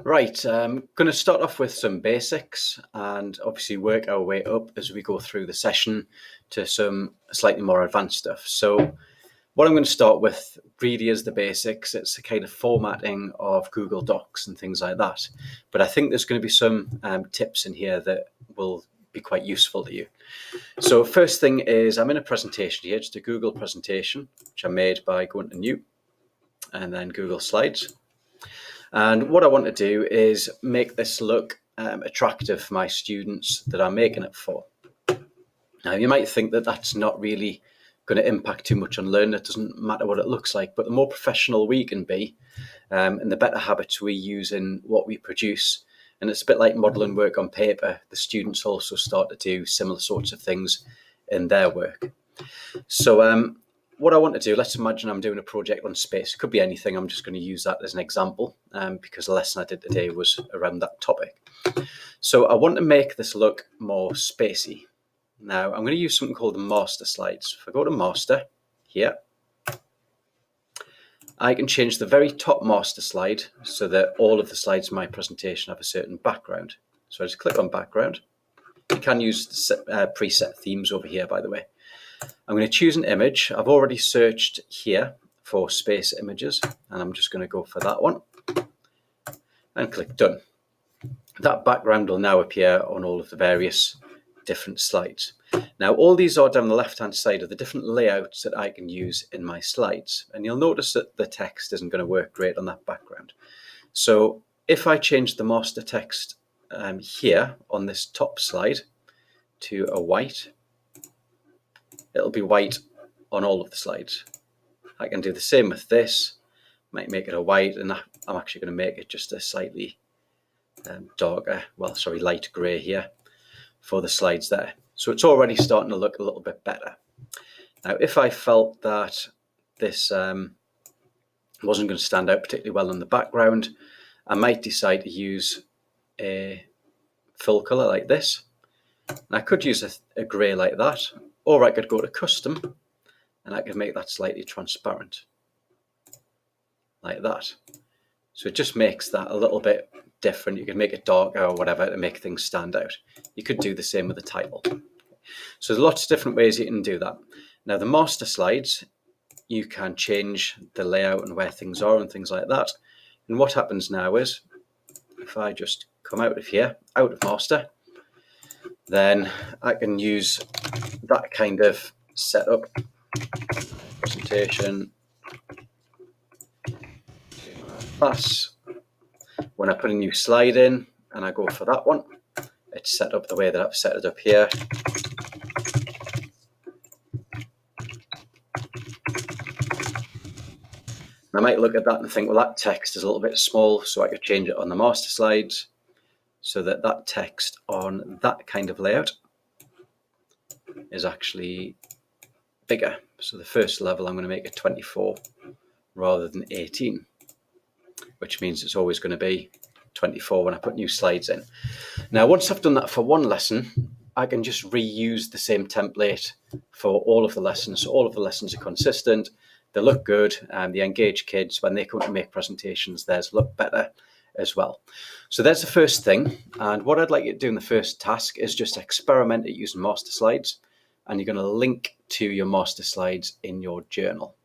Right, going to start off with some basics and obviously work our way up as we go through the session to some slightly more advanced stuff. So what I'm going to start with really is the basics. It's the kind of formatting of Google Docs and things like that. But I think there's going to be some tips in here that will be quite useful to you. So first thing is I'm in a presentation here, just a Google presentation, which I made by going to New and then Google Slides. And what I want to do is make this look attractive for my students that I'm making it for. Now, you might think that that's not really going to impact too much on learning. It doesn't matter what it looks like, but the more professional we can be and the better habits we use in what we produce, and it's a bit like modelling work on paper, the students also start to do similar sorts of things in their work. So what I want to do, let's imagine I'm doing a project on space. It could be anything. I'm just going to use that as an example because the lesson I did today was around that topic. So I want to make this look more spacey. Now I'm going to use something called the master slides. If I go to master here, I can change the very top master slide so that all of the slides in my presentation have a certain background. So I just click on background. You can use preset themes over here, by the way. I'm going to choose an image. I've already searched here for space images, and I'm just going to go for that one and click done. That background will now appear on all of the various different slides. Now, all these are down the left-hand side of the different layouts that I can use in my slides, and you'll notice that the text isn't going to work great on that background. So if I change the master text here on this top slide to a white, it'll be white on all of the slides. I can do the same with this, might make it a white, and I'm actually going to make it just a slightly light grey here for the slides there. So it's already starting to look a little bit better. Now, if I felt that this wasn't going to stand out particularly well in the background, I might decide to use a full colour like this. And I could use a grey like that, or I could go to custom and I could make that slightly transparent like that. So it just makes that a little bit different. You can make it darker or whatever to make things stand out. You could do the same with the title. So there's lots of different ways you can do that. Now, the master slides, you can change the layout and where things are and things like that. And what happens now is, if I just come out of here, out of master, then I can use that kind of setup, presentation, class. When I put a new slide in and I go for that one, it's set up the way that I've set it up here. And I might look at that and think, well, that text is a little bit small, so I could change it on the master slides so that that text on that kind of layout is actually bigger. So the first level, I'm going to make it 24 rather than 18, which means it's always going to be 24 when I put new slides in. Now, once I've done that for one lesson, I can just reuse the same template for all of the lessons. So all of the lessons are consistent, they look good, and they engage kids. When they come to make presentations, theirs look better as well. So there's the first thing. And what I'd like you to do in the first task is just experiment at using master slides. And you're going to link to your master slides in your journal.